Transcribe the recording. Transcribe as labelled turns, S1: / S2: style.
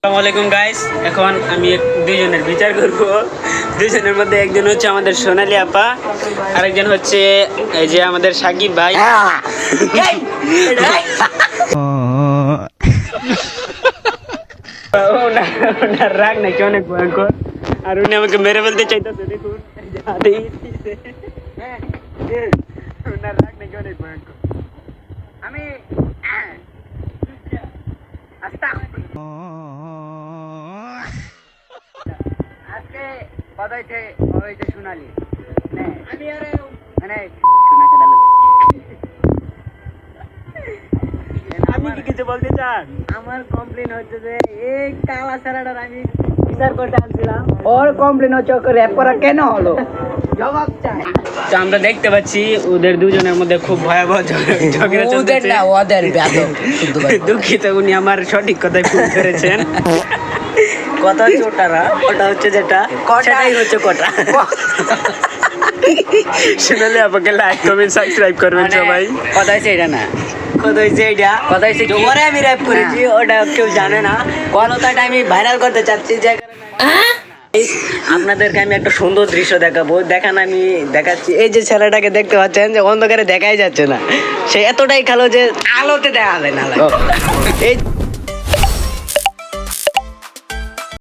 S1: আসসালামু আলাইকুম গাইস, এখন আমি দুইজনের বিচার করব। দুইজনের মধ্যে একজন হচ্ছে আমাদের সোনালী আপা, আরেকজন হচ্ছে এই যে আমাদের সাকিব ভাই। ওনার রাগ নাকি অনেক ভয়ঙ্কর, আর উনি আমাকে মেরে ফেলতে চাইতেছে। দেখুন ওনার রাগ নাকি অনেক ভয়ঙ্কর। আমি আজকে কথা হয়েছে সোনালী, আমি আর মানে আপনি কি কিছু বলতে চান?
S2: আমার কমপ্লেন হচ্ছে যে এই কালা ছাড়াটার আমি বিচার করতে আনছিলাম, ওর কমপ্লেন হচ্ছে ওকে র্যাপ করা কেন হলো, জবাব চাই।
S1: তো আমরা দেখতে পাচ্ছি ওদের দুজনের মধ্যে খুব ভয়াবহ ঝগড়া
S2: ওদের
S1: চলতেছে।
S2: না ওদের বেয়াদব শুদ্ধ ভাই।
S1: দুঃখিত, উনি আমার সঠিক কথাই ভুল করেছেন।
S2: কথা হচ্ছে ওটারা, ওটা হচ্ছে যেটা সেটাই হচ্ছে কটা।
S1: সোনালী আপাকে লাইক কমেন্ট সাবস্ক্রাইব করবেন সবাই।
S2: কথা হচ্ছে এটা না, কথা হচ্ছে এটা, কথা হচ্ছে কি ওরে আমি র্যাপ করেছি ওটা কেউ জানে না। কথাটা আমি ভাইরাল করতে চাচ্ছি যে আপনাদেরকে আমি একটা সুন্দর দৃশ্য দেখাবো। দেখান, আমি দেখাচ্ছি। এই যে ছেলেটাকে দেখতে পাচ্ছেন যে অন্ধকারে দেখাই যাচ্ছে না, সে এতটাই কালো যে আলোতে দেখা যায় না। এই